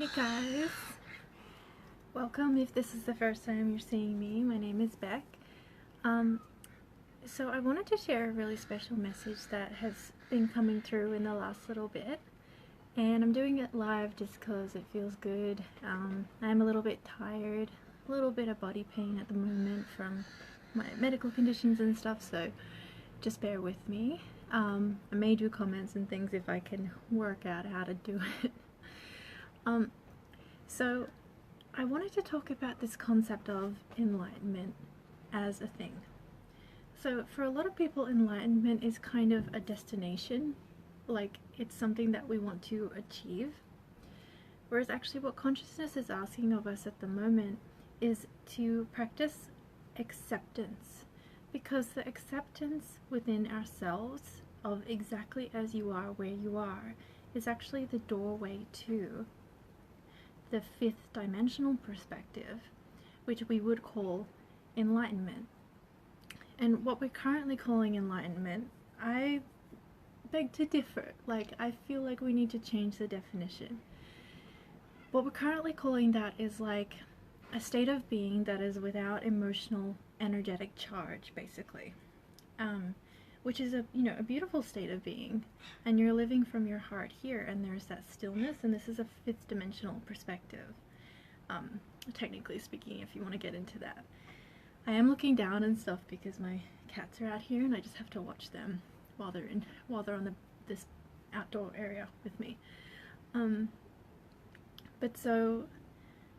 Hey guys, welcome if this is the first time you're seeing me. My name is Becc. So I wanted to share a really special message that has been coming through in the last little bit, and I'm doing it live just because it feels good. I'm a little bit tired, a little bit of body pain at the moment from my medical conditions and stuff, so just bear with me. I may do comments and things if I can work out how to do it. So I wanted to talk about this concept of enlightenment as a thing. So for a lot of people, enlightenment is kind of a destination, like it's something that we want to achieve. Whereas actually what consciousness is asking of us at the moment is to practice acceptance, because the acceptance within ourselves of exactly as you are, where you are, is actually the doorway to the fifth dimensional perspective, which we would call enlightenment. And what we're currently calling enlightenment, I beg to differ. I feel like we need to change the definition. What we're currently calling that is like a state of being that is without emotional, energetic charge, basically. Which is a beautiful state of being, and you're living from your heart here, and there's that stillness, and this is a fifth dimensional perspective, technically speaking, if you want to get into that. I am looking down and stuff because my cats are out here and I just have to watch them while they're on this outdoor area with me. But so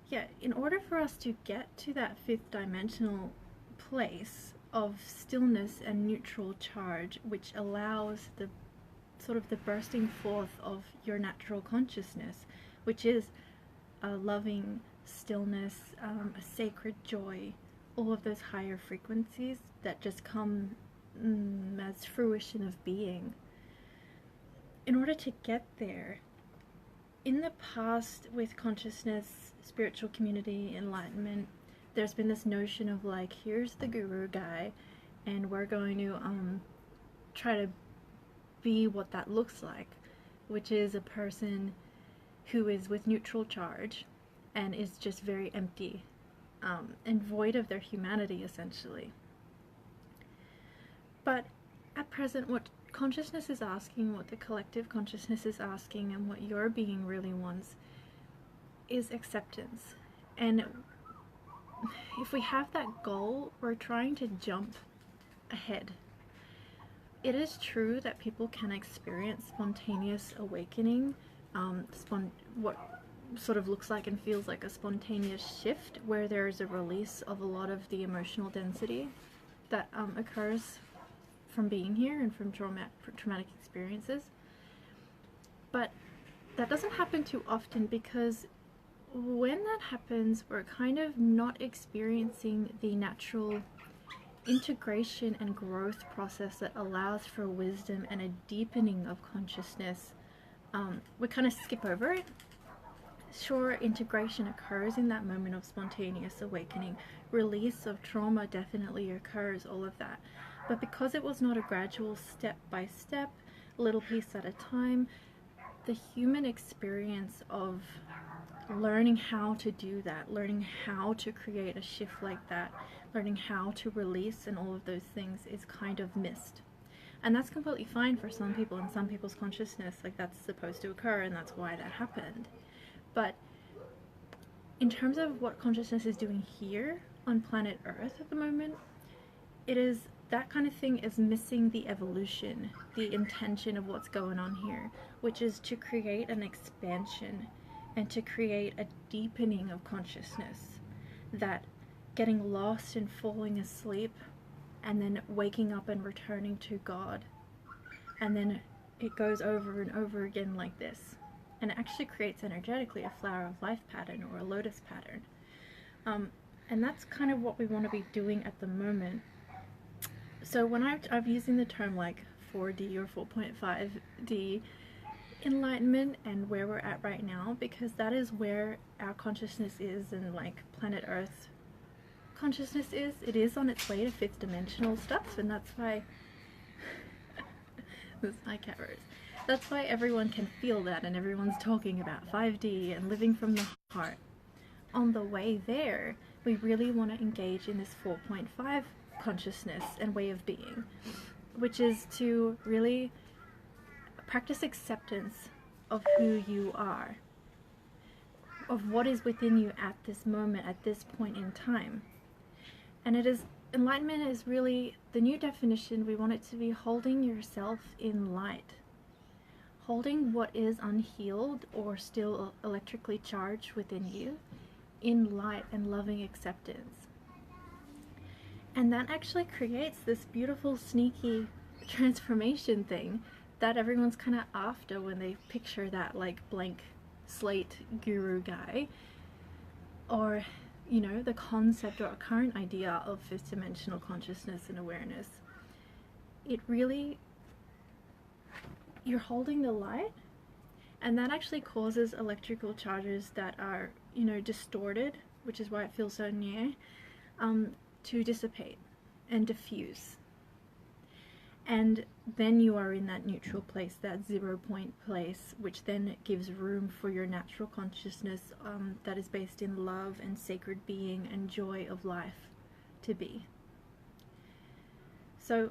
yeah, in order for us to get to that fifth dimensional place of stillness and neutral charge, which allows the sort of the bursting forth of your natural consciousness, which is a loving stillness, a sacred joy, all of those higher frequencies that just come as fruition of being. In order to get there, in the past with consciousness, spiritual community, enlightenment, there's been this notion of like, here's the guru guy, and we're going to try to be what that looks like, which is a person who is with neutral charge and is just very empty and void of their humanity, essentially. But at present, what consciousness is asking, what the collective consciousness is asking, and what your being really wants is acceptance. And if we have that goal, we're trying to jump ahead. It is true that people can experience spontaneous awakening, what sort of looks like and feels like a spontaneous shift, where there is a release of a lot of the emotional density that occurs from being here and from traumatic experiences. But that doesn't happen too often, because when that happens, we're kind of not experiencing the natural integration and growth process that allows for wisdom and a deepening of consciousness. We kind of skip over it. Sure, integration occurs in that moment of spontaneous awakening. Release of trauma definitely occurs, all of that. But because it was not a gradual step by step, little piece at a time, the human experience of learning how to do that, learning how to create a shift like that, learning how to release and all of those things is kind of missed. And that's completely fine for some people and some people's consciousness, like that's supposed to occur and that's why that happened. But in terms of what consciousness is doing here on planet Earth at the moment, it is that kind of thing is missing the evolution, the intention of what's going on here, which is to create an expansion and to create a deepening of consciousness, that getting lost and falling asleep and then waking up and returning to God, and then it goes over and over again like this, and it actually creates energetically a flower of life pattern or a lotus pattern. And that's kind of what we want to be doing at the moment. So when I'm using the term like 4D or 4.5D enlightenment and where we're at right now, because that is where our consciousness is, and like planet Earth consciousness is. It is on its way to fifth dimensional stuff, and that's why this is my cat rose. That's why everyone can feel that, and everyone's talking about 5D and living from the heart. On the way there, we really want to engage in this 4.5 consciousness and way of being, which is to really practice acceptance of who you are, of what is within you at this moment, at this point in time. And it is, enlightenment is really the new definition. We want it to be holding yourself in light, holding what is unhealed or still electrically charged within you in light and loving acceptance. And that actually creates this beautiful, sneaky transformation thing that everyone's kind of after when they picture that like blank slate guru guy, or you know, the concept or current idea of fifth dimensional consciousness and awareness. It really, you're holding the light, and that actually causes electrical charges that are, you know, distorted, which is why it feels so near, to dissipate and diffuse. And then you are in that neutral place, that 0 point place, which then gives room for your natural consciousness that is based in love and sacred being and joy of life to be. So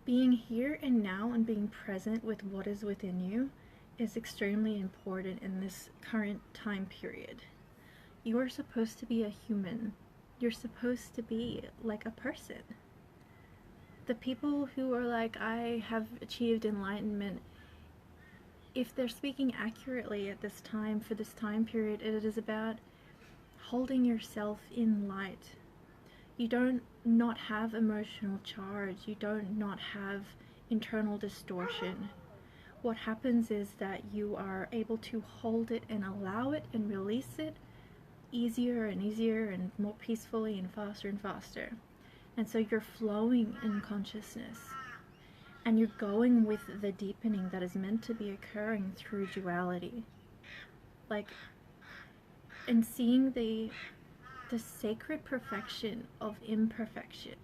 being here and now and being present with what is within you is extremely important in this current time period. You are supposed to be a human. You're supposed to be like a person. The people who are like, I have achieved enlightenment, if they're speaking accurately at this time, for this time period, it is about holding yourself in light. You don't not have emotional charge. You don't not have internal distortion. What happens is that you are able to hold it and allow it and release it easier and easier and more peacefully and faster. And so you're flowing in consciousness, and you're going with the deepening that is meant to be occurring through duality, like, and seeing the sacred perfection of imperfection.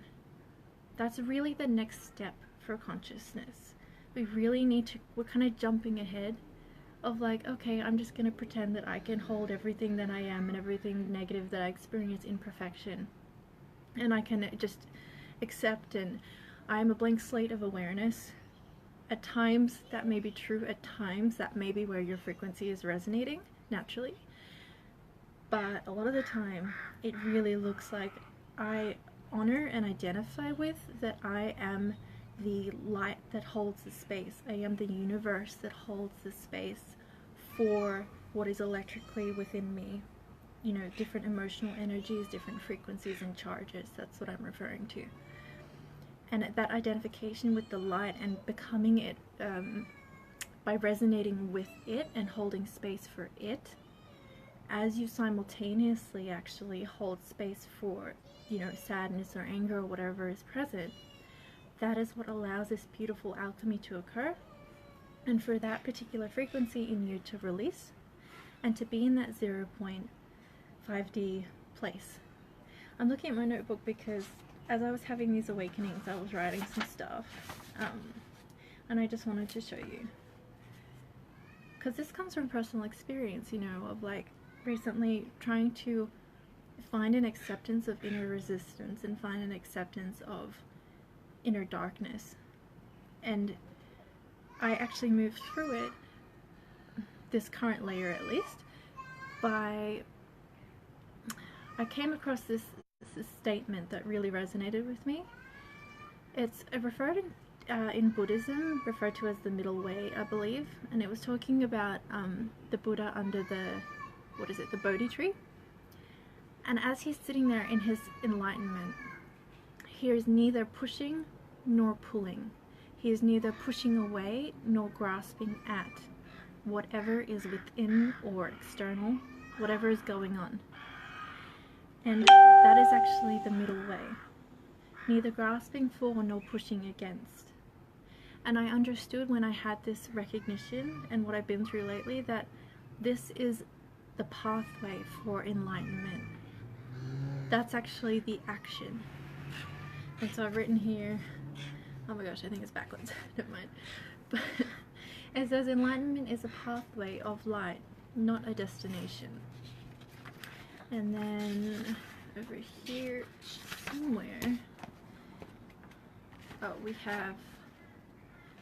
That's really the next step for consciousness. We really need to, we're kind of jumping ahead of like, okay, I'm just gonna pretend that I can hold everything that I am and everything negative that I experience in perfection, and I can just accept, and I'm a blank slate of awareness. At times that may be true, at times that may be where your frequency is resonating naturally, but a lot of the time it really looks like I honor and identify with that I am the light that holds the space. I am the universe that holds the space for what is electrically within me. You know, different emotional energies, different frequencies and charges. That's what I'm referring to. And that identification with the light and becoming it, by resonating with it and holding space for it, as you simultaneously actually hold space for, you know, sadness or anger or whatever is present, that is what allows this beautiful alchemy to occur, and for that particular frequency in you to release and to be in that 0.5D place. I'm looking at my notebook because as I was having these awakenings, I was writing some stuff, and I just wanted to show you, because this comes from personal experience, you know, of like recently trying to find an acceptance of inner resistance and find an acceptance of inner darkness. And I actually moved through it, this current layer at least, by, I came across this statement that really resonated with me. It's referred in Buddhism, referred to as the middle way, I believe, and it was talking about the Buddha under the, what is it, the Bodhi tree. And as he's sitting there in his enlightenment, he is neither pushing nor pulling. He is neither pushing away nor grasping at whatever is within or external, whatever is going on. And that is actually the middle way. Neither grasping for nor pushing against. And I understood when I had this recognition and what I've been through lately that this is the pathway for enlightenment. That's actually the action. And so I've written here, oh my gosh, I think it's backwards, never mind. But It says enlightenment is a pathway of light, not a destination. And then over here somewhere, oh, we have,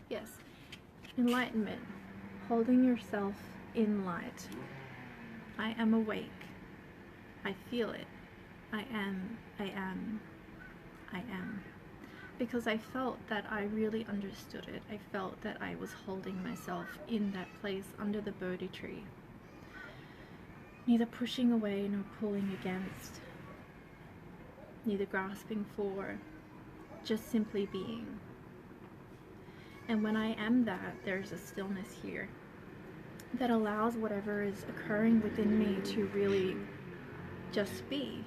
yes, enlightenment, holding yourself in light. I am awake. I feel it. I am. Because I felt that I really understood it. I felt that I was holding myself in that place under the Bodhi tree. Neither pushing away nor pulling against. Neither grasping for. Just simply being. And when I am that, there's a stillness here that allows whatever is occurring within me to really just be.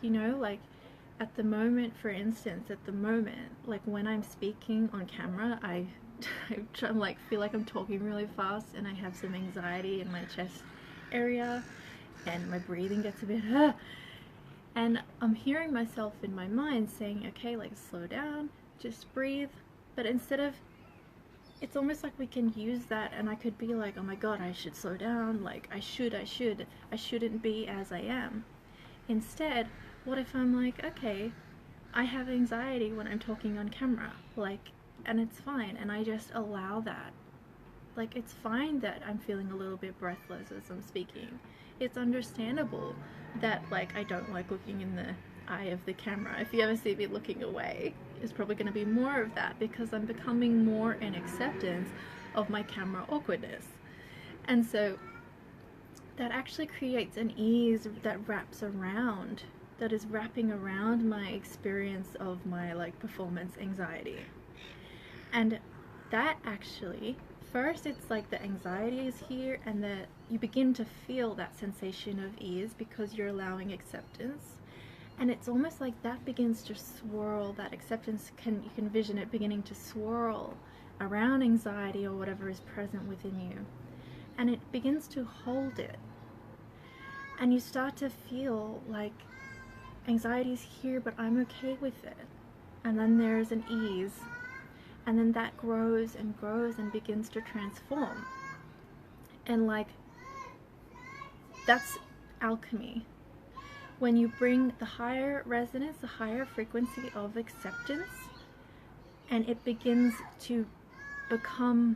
You know, like at the moment, for instance, like when I'm speaking on camera, I like feel like I'm talking really fast and I have some anxiety in my chest area and my breathing gets a bit and I'm hearing myself in my mind saying, okay, like slow down, just breathe. But instead of, it's almost like we can use that and I could be like, oh my god, I should slow down, like I shouldn't be as I am. Instead, what if I'm like, okay, I have anxiety when I'm talking on camera, like, and it's fine, and I just allow that. Like, it's fine that I'm feeling a little bit breathless as I'm speaking. It's understandable that, like, I don't like looking in the eye of the camera. If you ever see me looking away, it's probably going to be more of that because I'm becoming more in acceptance of my camera awkwardness. And so that actually creates an ease that wraps around, that is wrapping around my experience of my like performance anxiety. And that actually, first it's like the anxiety is here and that you begin to feel that sensation of ease because you're allowing acceptance. And it's almost like that begins to swirl, that acceptance, you can vision it beginning to swirl around anxiety or whatever is present within you. And it begins to hold it. And you start to feel like anxiety's here, but I'm okay with it. And then there's an ease. And then that grows and grows and begins to transform. And like, that's alchemy. When you bring the higher resonance, the higher frequency of acceptance, and it begins to become,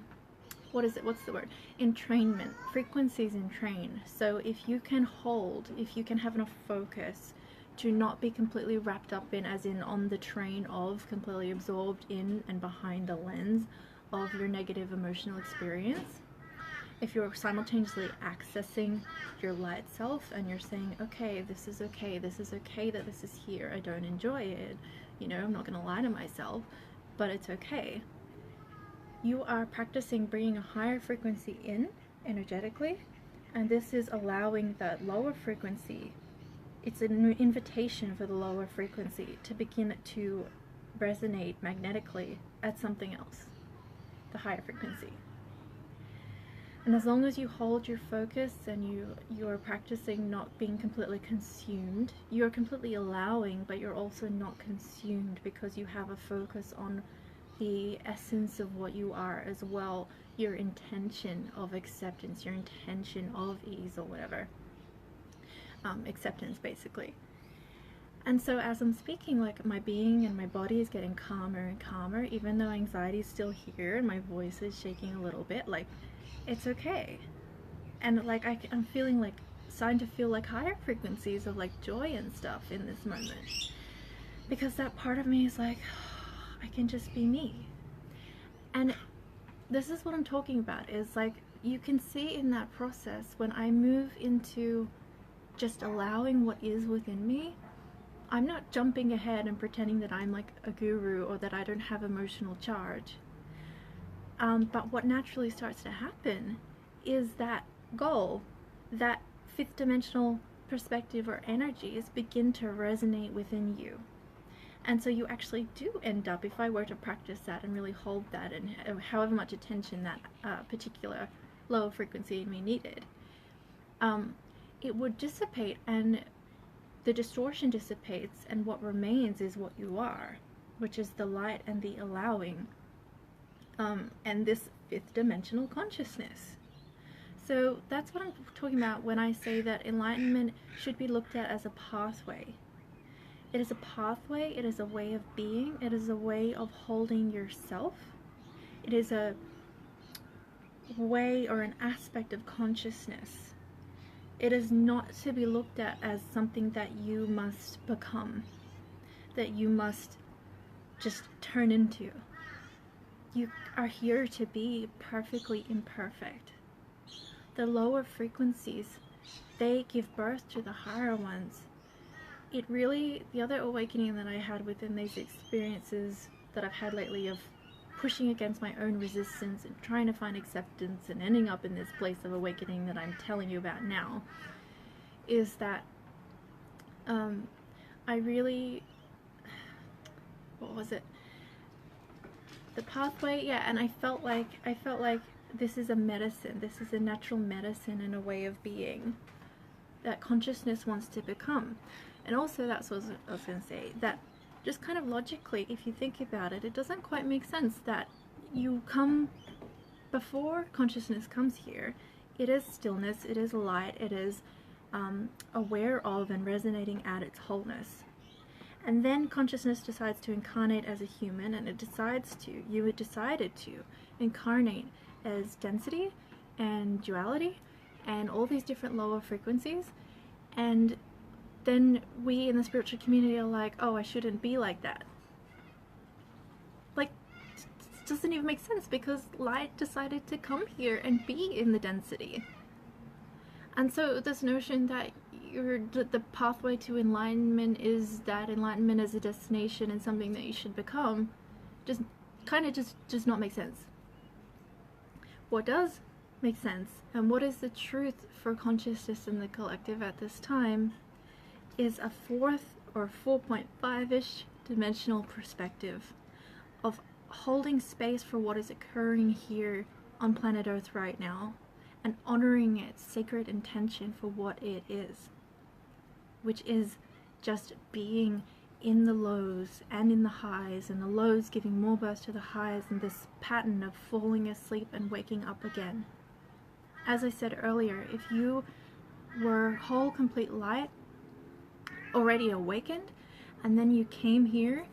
what's the word? Entrainment. Frequencies entrain. So if you can hold, if you can have enough focus to not be completely wrapped up in, as in on the train of, completely absorbed in and behind the lens of your negative emotional experience, if you're simultaneously accessing your light self and you're saying, okay, this is okay that this is here, I don't enjoy it, you know, I'm not going to lie to myself, but it's okay. You are practicing bringing a higher frequency in energetically, and this is allowing that lower frequency, it's an invitation for the lower frequency to begin to resonate magnetically at something else, the higher frequency. And as long as you hold your focus and you're practicing not being completely consumed, you're completely allowing, but you're also not consumed because you have a focus on the essence of what you are as well, your intention of acceptance, your intention of ease or whatever. Acceptance basically. And so as I'm speaking, like my being and my body is getting calmer and calmer, even though anxiety is still here and my voice is shaking a little bit, like it's okay. And like I'm feeling like, starting to feel like higher frequencies of like joy and stuff in this moment. Because that part of me is like, oh, I can just be me. And this is what I'm talking about, is like, you can see in that process when I move into just allowing what is within me, I'm not jumping ahead and pretending that I'm like a guru or that I don't have emotional charge. But what naturally starts to happen is that goal, that fifth dimensional perspective or energies begin to resonate within you. And so you actually do end up, if I were to practice that and really hold that and however much attention that particular lower frequency in me needed, it would dissipate and the distortion dissipates, and what remains is what you are, which is the light and the allowing. And this fifth dimensional consciousness. So that's what I'm talking about when I say that enlightenment should be looked at as a pathway. It is a pathway, it is a way of being, it is a way of holding yourself. It is a way or an aspect of consciousness. It is not to be looked at as something that you must become, that you must just turn into. You are here to be perfectly imperfect. The lower frequencies, they give birth to the higher ones. It really, the other awakening that I had within these experiences that I've had lately of pushing against my own resistance and trying to find acceptance and ending up in this place of awakening that I'm telling you about now, is that I really, what was it? The pathway, yeah, and I felt like this is a medicine, this is a natural medicine and a way of being that consciousness wants to become. And also, that's what I was going to say, that just kind of logically, if you think about it, it doesn't quite make sense that you come before consciousness comes here. It is stillness, it is light, it is aware of and resonating at its wholeness. And then consciousness decides to incarnate as a human, and it decides to, you had decided to incarnate as density and duality and all these different lower frequencies. And then we in the spiritual community are like, oh, I shouldn't be like that. Like, it doesn't even make sense, because light decided to come here and be in the density. And so this notion that the pathway to enlightenment is that enlightenment as a destination and something that you should become, just kind of just does not make sense. What does make sense, and what is the truth for consciousness in the collective at this time, is a fourth or 4.5-ish dimensional perspective of holding space for what is occurring here on planet Earth right now and honoring its sacred intention for what it is, which is just being in the lows and in the highs, and the lows giving more birth to the highs, and this pattern of falling asleep and waking up again. As I said earlier, if you were whole, complete light, already awakened, and then you came here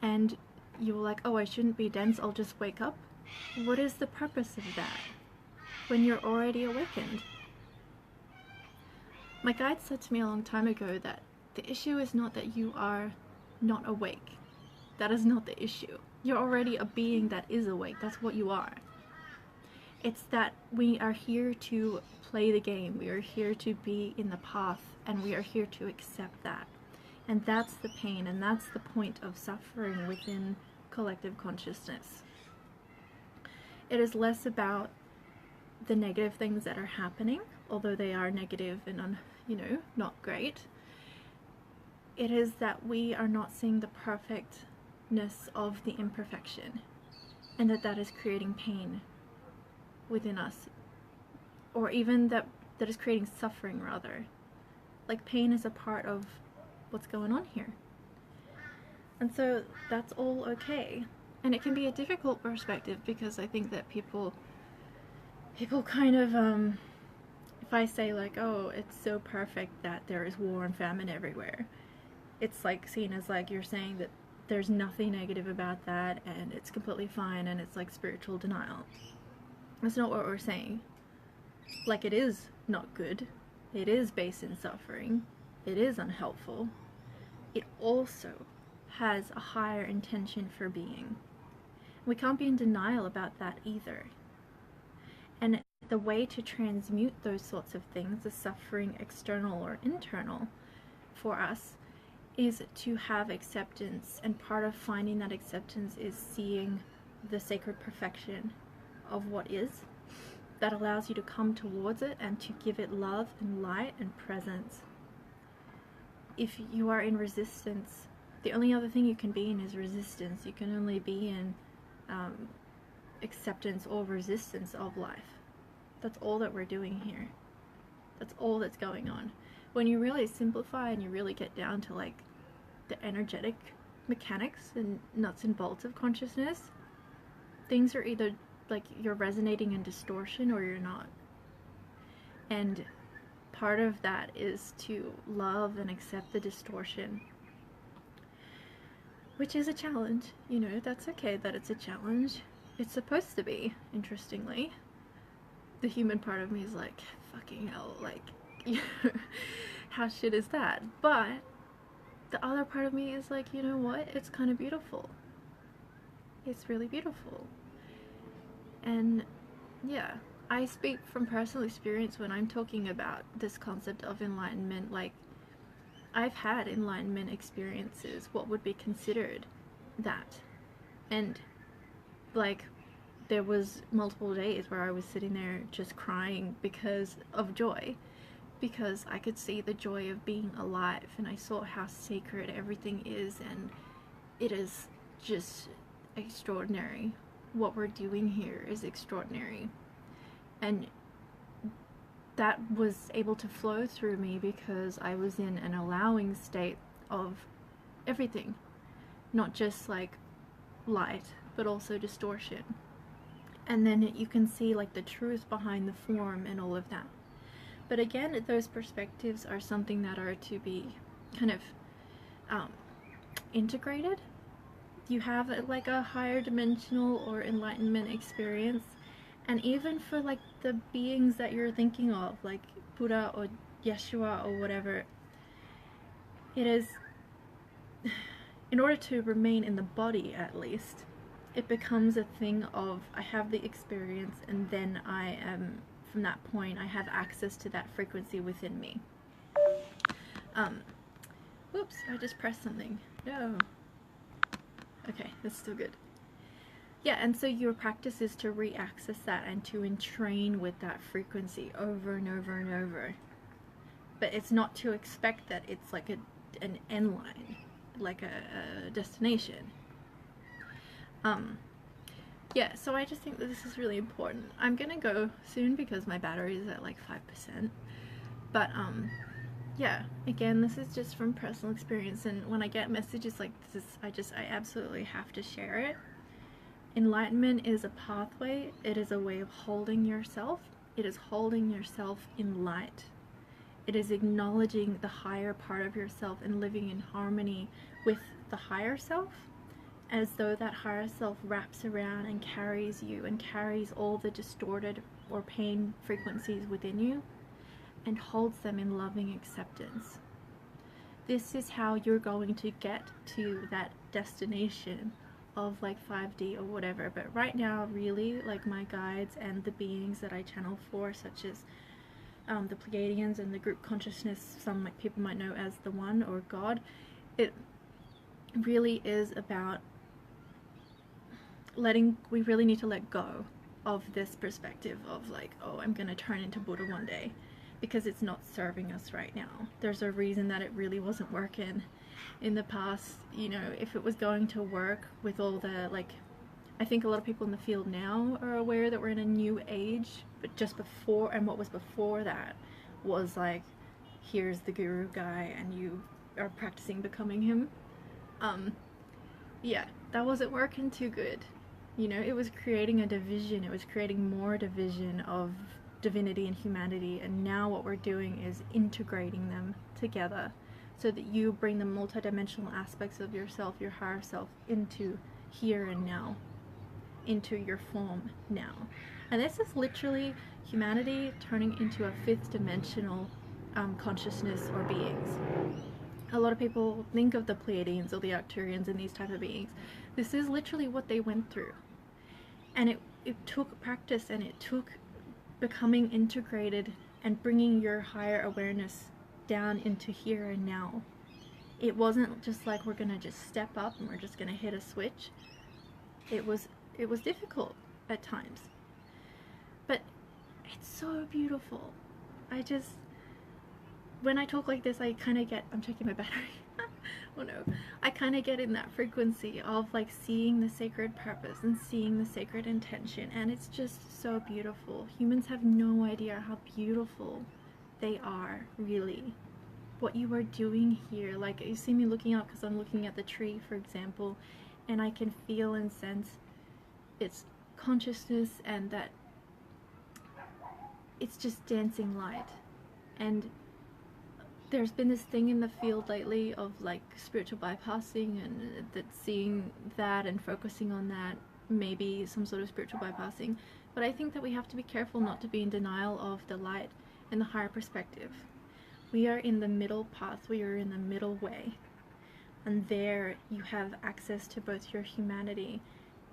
and you were like, oh, I shouldn't be dense, I'll just wake up. What is the purpose of that when you're already awakened? My guide said to me a long time ago that the issue is not that you are not awake. That is not the issue. You're already a being that is awake. That's what you are. It's that we are here to play the game. We are here to be in the path, and we are here to accept that. And that's the pain, and that's the point of suffering within collective consciousness. It is less about the negative things that are happening, although they are negative and not great. It is that we are not seeing the perfectness of the imperfection, and that is creating pain within us, or even that is creating suffering, rather. Like, pain is a part of what's going on here. And so that's all okay. And it can be a difficult perspective, because I think that people kind of, if I say like, oh, it's so perfect that there is war and famine everywhere, it's like seen as like you're saying that there's nothing negative about that and it's completely fine, and it's like spiritual denial. That's not what we're saying. Like, it is not good. It is based in suffering. It is unhelpful. It also has a higher intention for being. We can't be in denial about that either. And the way to transmute those sorts of things, the suffering external or internal, for us, is to have acceptance. And part of finding that acceptance is seeing the sacred perfection of what is, that allows you to come towards it and to give it love and light and presence. If you are in resistance, the only other thing you can be in is resistance. You can only be in acceptance or resistance of life. That's all that we're doing here. That's all that's going on. When you really simplify and you really get down to like the energetic mechanics and nuts and bolts of consciousness, things are either like you're resonating in distortion or you're not. And part of that is to love and accept the distortion, which is a challenge. You know, that's okay that it's a challenge. It's supposed to be, interestingly. The human part of me is like, fucking hell, like, how shit is that? But the other part of me is like, you know what? It's kind of beautiful. It's really beautiful. And yeah, I speak from personal experience when I'm talking about this concept of enlightenment. Like, I've had enlightenment experiences, what would be considered that. And like, there was multiple days where I was sitting there just crying because of joy, because I could see the joy of being alive, and I saw how sacred everything is, and it is just extraordinary. What we're doing here is extraordinary. And that was able to flow through me because I was in an allowing state of everything, not just like light, but also distortion. And then you can see like the truth behind the form and all of that. But again, those perspectives are something that are to be kind of integrated. You have like a higher dimensional or enlightenment experience, and even for like the beings that you're thinking of, like Buddha or Yeshua or whatever, it is, in order to remain in the body at least, it becomes a thing of, I have the experience, and then I am, from that point, I have access to that frequency within me. Whoops, I just pressed something. No. Okay, that's still good. Yeah, and so your practice is to re-access that and to entrain with that frequency over and over and over. But it's not to expect that it's like an end line, like a destination. Yeah, so I just think that this is really important. I'm gonna go soon because my battery is at like 5%. But yeah, again, this is just from personal experience, and when I get messages like this, I absolutely have to share it. Enlightenment is a pathway. It is a way of holding yourself. It is holding yourself in light. It is acknowledging the higher part of yourself and living in harmony with the higher self, as though that higher self wraps around and carries you and carries all the distorted or pain frequencies within you and holds them in loving acceptance. This is how you're going to get to that destination of like 5D or whatever. But right now, really, like my guides and the beings that I channel for, such as the Pleiadians and the group consciousness, some people might know as the One or God, it really is about we really need to let go of this perspective of like, oh, I'm gonna turn into Buddha one day, because it's not serving us right now. There's a reason that it really wasn't working in the past. You know, if it was going to work with all the, like, I think a lot of people in the field now are aware that we're in a new age, but just before, and what was before that was like, here's the guru guy and you are practicing becoming him. Yeah, that wasn't working too good. You know, it was creating a division. It was creating more division of divinity and humanity, and now what we're doing is integrating them together so that you bring the multidimensional aspects of yourself, your higher self, into here and now, into your form now. And this is literally humanity turning into a fifth dimensional consciousness or beings. A lot of people think of the Pleiadians or the Arcturians and these type of beings. This is literally what they went through. And it took practice, and it took becoming integrated and bringing your higher awareness down into here and now. It wasn't just like we're gonna just step up and we're just gonna hit a switch. It was difficult at times, but it's so beautiful. When I talk like this, I kind of get, I'm checking my battery. Oh no. I kind of get in that frequency of like seeing the sacred purpose and seeing the sacred intention, and it's just so beautiful. Humans have no idea how beautiful they are, really. What you are doing here, like you see me looking out because I'm looking at the tree, for example, and I can feel and sense its consciousness, and that it's just dancing light. And there's been this thing in the field lately of like spiritual bypassing, and that seeing that and focusing on that, maybe some sort of spiritual bypassing. But I think that we have to be careful not to be in denial of the light and the higher perspective. We are in the middle path, we are in the middle way. And there you have access to both your humanity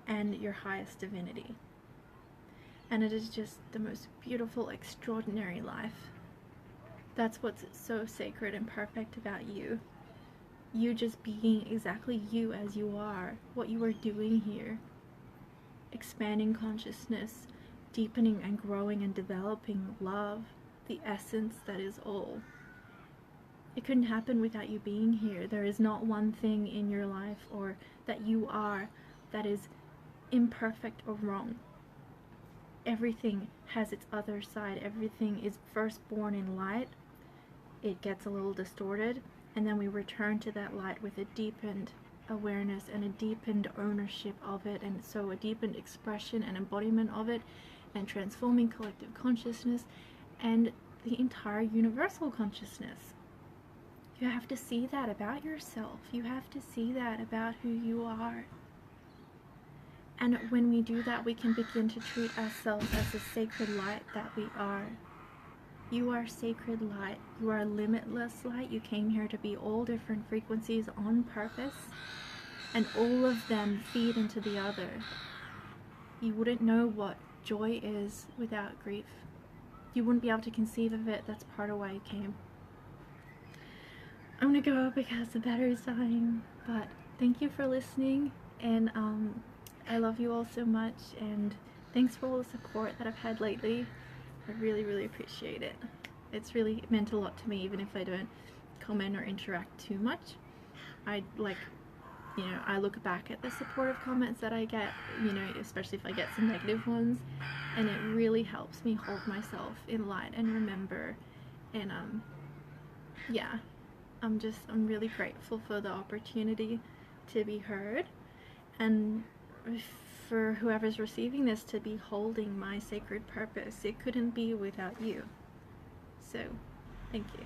and your highest divinity. And it is just the most beautiful, extraordinary life. That's what's so sacred and perfect about you. You just being exactly you as you are, what you are doing here. Expanding consciousness, deepening and growing and developing love, the essence that is all. It couldn't happen without you being here. There is not one thing in your life or that you are that is imperfect or wrong. Everything has its other side. Everything is first born in light. It gets a little distorted, and then we return to that light with a deepened awareness and a deepened ownership of it, and so a deepened expression and embodiment of it, and transforming collective consciousness and the entire universal consciousness. You have to see that about yourself. You have to see that about who you are. And when we do that, we can begin to treat ourselves as the sacred light that we are. You are sacred light. You are limitless light. You came here to be all different frequencies on purpose, and all of them feed into the other. You wouldn't know what joy is without grief. You wouldn't be able to conceive of it. That's part of why you came. I'm gonna go because the battery's dying, but thank you for listening, and I love you all so much, and thanks for all the support that I've had lately. I really, really appreciate it. It's really meant a lot to me, even if I don't comment or interact too much. I look back at the supportive comments that I get, especially if I get some negative ones, and it really helps me hold myself in light and remember. And yeah, I'm really grateful for the opportunity to be heard, and for whoever's receiving this to be holding my sacred purpose. It couldn't be without you. So, thank you.